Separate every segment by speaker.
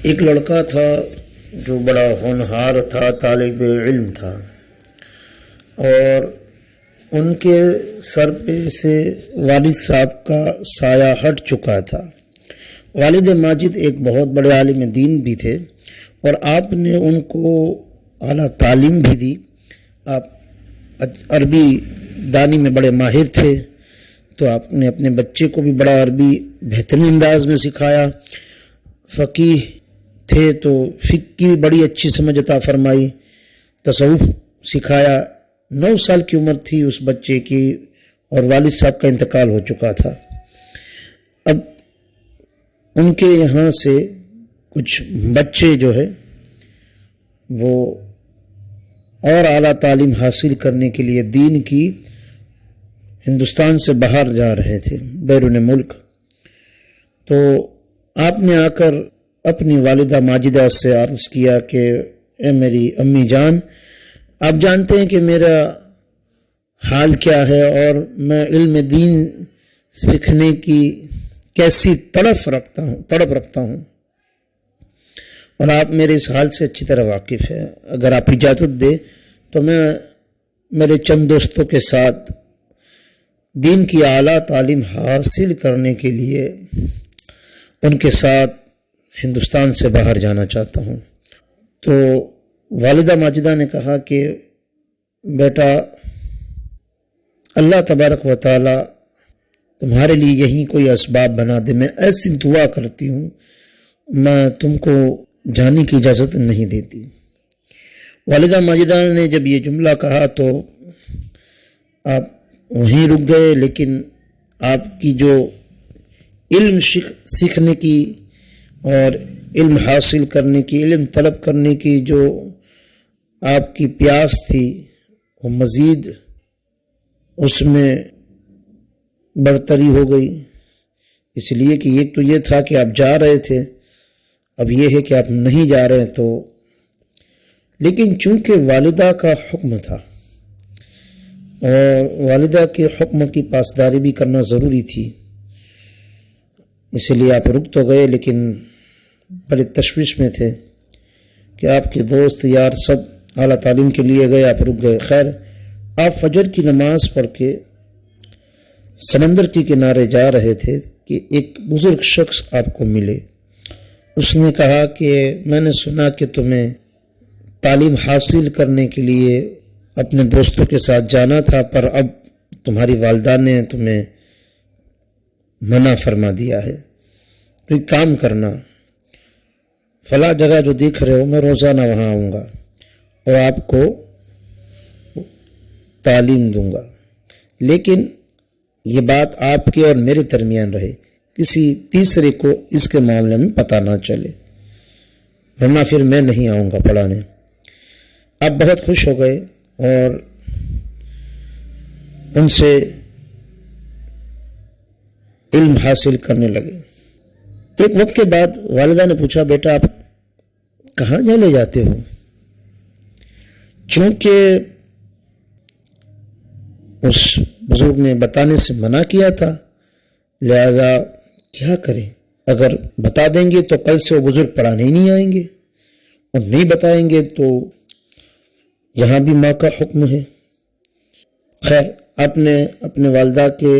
Speaker 1: ایک لڑکا تھا جو بڑا ہونہار تھا، طالب علم تھا، اور ان کے سر پہ سے والد صاحب کا سایہ ہٹ چکا تھا۔ والد ماجد ایک بہت بڑے عالم دین بھی تھے، اور آپ نے ان کو اعلیٰ تعلیم بھی دی۔ آپ عربی دانی میں بڑے ماہر تھے، تو آپ نے اپنے بچے کو بھی بڑا عربی بہترین انداز میں سکھایا۔ فقیہ تھے تو فقہ کی بڑی اچھی سمجھ عطا فرمائی، تصوف سکھایا۔ 9 سال کی عمر تھی اس بچے کی، اور والد صاحب کا انتقال ہو چکا تھا۔ اب ان کے یہاں سے کچھ بچے جو ہے وہ اور اعلیٰ تعلیم حاصل کرنے کے لیے دین کی ہندوستان سے باہر جا رہے تھے، بیرون ملک۔ تو آپ نے آ کر اپنی والدہ ماجدہ سے عرض کیا کہ اے میری امی جان، آپ جانتے ہیں کہ میرا حال کیا ہے، اور میں علم دین سیکھنے کی کیسی تڑپ رکھتا ہوں، اور آپ میرے اس حال سے اچھی طرح واقف ہیں۔ اگر آپ اجازت دیں تو میں میرے چند دوستوں کے ساتھ دین کی اعلیٰ تعلیم حاصل کرنے کے لیے ان کے ساتھ ہندوستان سے باہر جانا چاہتا ہوں۔ تو والدہ ماجدہ نے کہا کہ بیٹا، اللہ تبارک و تعالی تمہارے لیے یہی کوئی اسباب بنا دے، میں ایسی دعا کرتی ہوں، میں تم کو جانے کی اجازت نہیں دیتی۔ والدہ ماجدہ نے جب یہ جملہ کہا تو آپ وہیں رک گئے، لیکن آپ کی جو علم سیکھنے کی اور علم حاصل کرنے کی، علم طلب کرنے کی جو آپ کی پیاس تھی، وہ مزید اس میں برتری ہو گئی، اس لیے کہ ایک تو یہ تھا کہ آپ جا رہے تھے، اب یہ ہے کہ آپ نہیں جا رہے۔ تو لیکن چونکہ والدہ کا حکم تھا، اور والدہ کے حکم کی پاسداری بھی کرنا ضروری تھی، اس لیے آپ رک تو گئے، لیکن بڑے تشویش میں تھے کہ آپ کے دوست یار سب اعلیٰ تعلیم کے لیے گئے، آپ رک گئے۔ خیر، آپ فجر کی نماز پڑھ کے سمندر کے کنارے جا رہے تھے کہ ایک بزرگ شخص آپ کو ملے۔ اس نے کہا کہ میں نے سنا کہ تمہیں تعلیم حاصل کرنے کے لیے اپنے دوستوں کے ساتھ جانا تھا، پر اب تمہاری والدہ نے تمہیں منع فرما دیا ہے۔ تو ایک کام کرنا، فلاں جگہ جو دیکھ رہے ہو، میں روزانہ وہاں آؤں گا اور آپ کو تعلیم دوں گا، لیکن یہ بات آپ کے اور میرے درمیان رہے، کسی تیسرے کو اس کے معاملے میں پتہ نہ چلے، ورنہ پھر میں نہیں آؤں گا پڑھانے۔ آپ بہت خوش ہو گئے اور ان سے علم حاصل کرنے لگے۔ ایک وقت کے بعد والدہ نے پوچھا، بیٹا آپ کہاں لے جاتے ہو؟ چونکہ اس بزرگ نے بتانے سے منع کیا تھا، لہذا کیا کریں، اگر بتا دیں گے تو کل سے وہ بزرگ پڑھانے ہی نہیں آئیں گے، اور نہیں بتائیں گے تو یہاں بھی ماں کا حکم ہے۔ خیر، آپ نے اپنے والدہ کے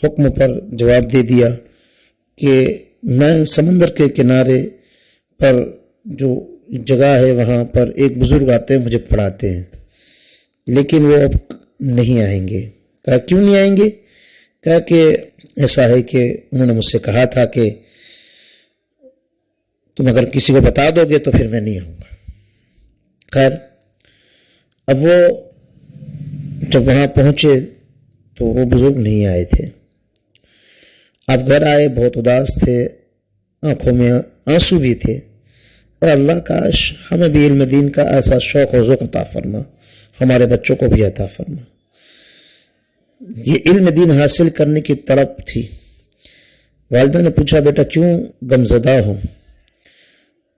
Speaker 1: حکم پر جواب دے دیا کہ میں سمندر کے کنارے پر جو جگہ ہے وہاں پر ایک بزرگ آتے ہیں، مجھے پڑھاتے ہیں، لیکن وہ اب نہیں آئیں گے۔ کہا کیوں نہیں آئیں گے؟ کہا کہ ایسا ہے کہ انہوں نے مجھ سے کہا تھا کہ تم اگر کسی کو بتا دو گے تو پھر میں نہیں آؤں گا۔ خیر، اب وہ جب وہاں پہنچے تو وہ بزرگ نہیں آئے تھے۔ آپ گھر آئے، بہت اداس تھے، آنکھوں میں آنسو بھی تھے، اور اللہ کاش ہمیں بھی علم دین کا ایسا شوق و ذوق عطا فرما، ہمارے بچوں کو بھی عطا فرما۔ یہ علم دین حاصل کرنے کی تڑپ تھی۔ والدہ نے پوچھا، بیٹا کیوں غمزدہ ہو،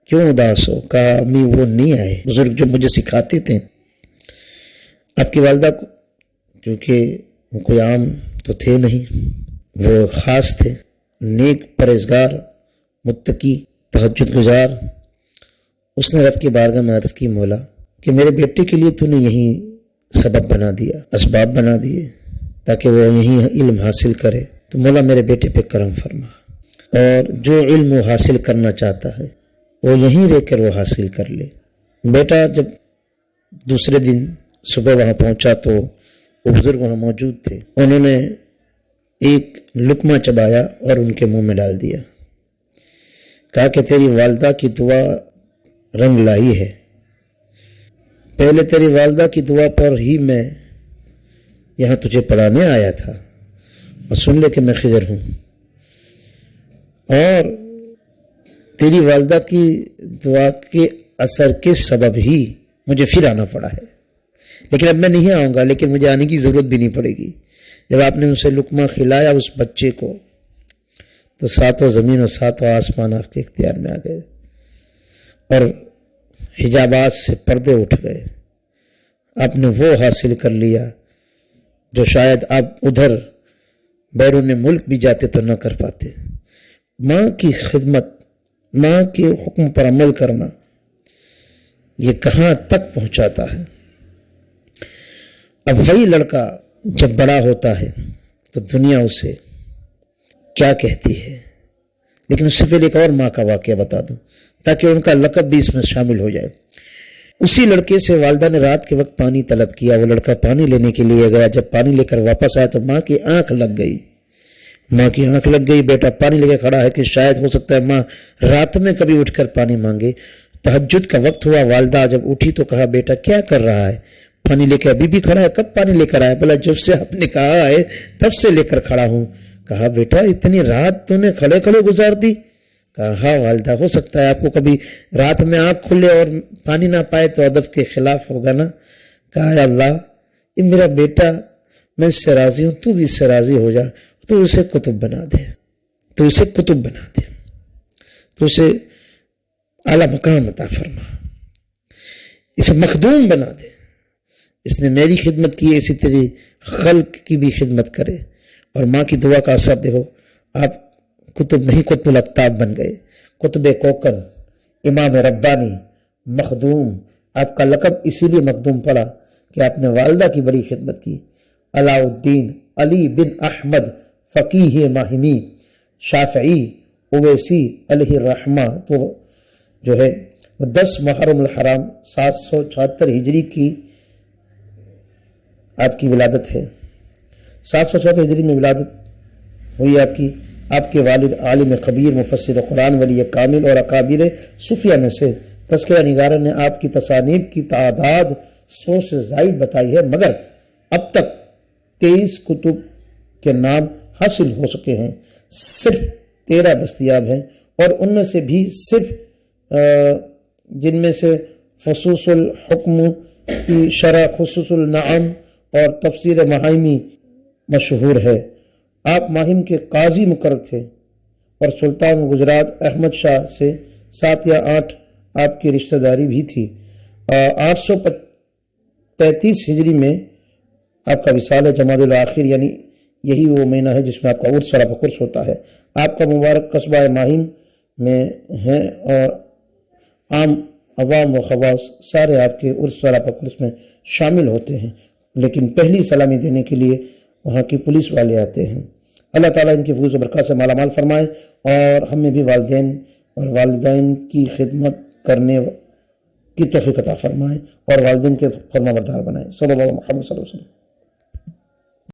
Speaker 1: کیوں اداس ہو؟ کہا امی وہ نہیں آئے بزرگ جو مجھے سکھاتے تھے۔ آپ کی والدہ کو کیونکہ وہ کوئی عام تو تھے نہیں، وہ خاص تھے، نیک، پرہیزگار، متقی، تہجد گزار، اس نے رب کی بارگاہ میں عرض کی، مولا کہ میرے بیٹے کے لیے تو نے یہی سبب بنا دیا، اسباب بنا دیے تاکہ وہ یہی علم حاصل کرے، تو مولا میرے بیٹے پہ کرم فرما، اور جو علم وہ حاصل کرنا چاہتا ہے وہ یہیں رہ کر وہ حاصل کر لے۔ بیٹا جب دوسرے دن صبح وہاں پہنچا تو وہ بزرگ وہاں موجود تھے، انہوں نے ایک لقمہ چبایا اور ان کے منہ میں ڈال دیا، کہا کہ تیری والدہ کی دعا رنگ لائی ہے، پہلے تیری والدہ کی دعا پر ہی میں یہاں تجھے پڑھانے آیا تھا، اور سن لے کہ میں خضر ہوں، اور تیری والدہ کی دعا کے اثر کے سبب ہی مجھے پھر آنا پڑا ہے، لیکن اب میں نہیں آؤں گا، لیکن مجھے آنے کی ضرورت بھی نہیں پڑے گی۔ جب آپ نے اسے لقمہ کھلایا اس بچے کو، تو ساتوں زمین اور ساتوں آسمان آپ کے اختیار میں آ گئے، اور حجابات سے پردے اٹھ گئے، آپ نے وہ حاصل کر لیا جو شاید آپ ادھر بیرون ملک بھی جاتے تو نہ کر پاتے۔ ماں کی خدمت، ماں کے حکم پر عمل کرنا، یہ کہاں تک پہنچاتا ہے۔ اب وہی لڑکا جب بڑا ہوتا ہے تو دنیا اسے کیا کہتی ہے، لیکن اس سے پہلے ایک اور ماں کا واقعہ بتا دوں تاکہ ان کا لقب بھی اس میں شامل ہو جائے۔ اسی لڑکے سے والدہ نے رات کے وقت پانی طلب کیا، وہ لڑکا پانی لینے کے لیے گیا، جب پانی لے کر واپس آیا تو ماں کی آنکھ لگ گئی، بیٹا پانی لے کے کھڑا ہے کہ شاید ہو سکتا ہے ماں رات میں کبھی اٹھ کر پانی مانگے۔ تہجد کا وقت ہوا، والدہ جب اٹھی تو کہا، بیٹا کیا کر رہا ہے؟ پانی لے کے ابھی بھی کھڑا ہے؟ کب پانی لے کر آیا؟ بولا جب سے آپ نے کہا ہے تب سے لے کر کھڑا ہوں۔ کہا بیٹا اتنی رات تو نے کھڑے کھڑے گزار دی؟ کہا ہاں والدہ، ہو سکتا ہے آپ کو کبھی رات میں آنکھ کھلے اور پانی نہ پائے تو ادب کے خلاف ہوگا نا۔ کہا یا اللہ، یہ میرا بیٹا، میں اس سے راضی ہوں، تو بھی اس سے راضی ہو جا، تو اسے کتب بنا دے، تو اسے کتب بنا دے، تو اسے اعلیٰ مقام عطا فرما، اسے مخدوم بنا دے، اس نے میری خدمت کی، اسی تیری خلق کی بھی خدمت کرے۔ اور ماں کی دعا کا اثر دیکھو، آپ کتب نہیں قطب الاقطاب بن گئے، قطب کوکن، امام ربانی، مخدوم۔ آپ کا لقب اسی لیے مخدوم پڑا کہ آپ نے والدہ کی بڑی خدمت کی۔ علاء الدین علی بن احمد فقیہ ماہمی شافعی اویسی علیہ الرحمہ، تو جو ہے وہ 10 محرم الحرام 776 ہجری کی آپ کی ولادت ہے، 776 ہجری میں ولادت ہوئی آپ کی۔ آپ کے والد عالم خبیر، مفسر قرآن، ولی کامل اور اکابر صوفیہ میں سے۔ تذکرہ نگارہ نے آپ کی تصانیف کی تعداد 100 سے زائد بتائی ہے، مگر اب تک 23 کتب کے نام حاصل ہو سکے ہیں، صرف 13 دستیاب ہیں، اور ان میں سے بھی صرف جن میں سے فصوص الحکم کی شرح خصوص النعم اور تفسیر مہائمی مشہور ہے۔ آپ ماہم کے قاضی مقرر تھے، اور سلطان گجرات احمد شاہ سے 7 یا 8 آپ کی رشتہ داری بھی تھی۔ 835 ہجری میں آپ کا وصال ہے، جمادی الاخر، یعنی یہی وہ مہینہ ہے جس میں آپ کا عرس سرا بقرس ہوتا ہے۔ آپ کا مبارک قصبہ ماہم میں ہے، اور عام عوام و خواص سارے آپ کے عرس سرا بقرس میں شامل ہوتے ہیں، لیکن پہلی سلامی دینے کے لیے وہاں کی پولیس والے آتے ہیں۔ اللہ تعالیٰ ان کی فضل و برکات سے مالا مال فرمائے، اور ہمیں بھی والدین اور والدین کی خدمت کرنے کی توفیق عطا فرمائے، اور والدین کے فرما بردار بنائے۔ صلی اللہ علیہ وسلم۔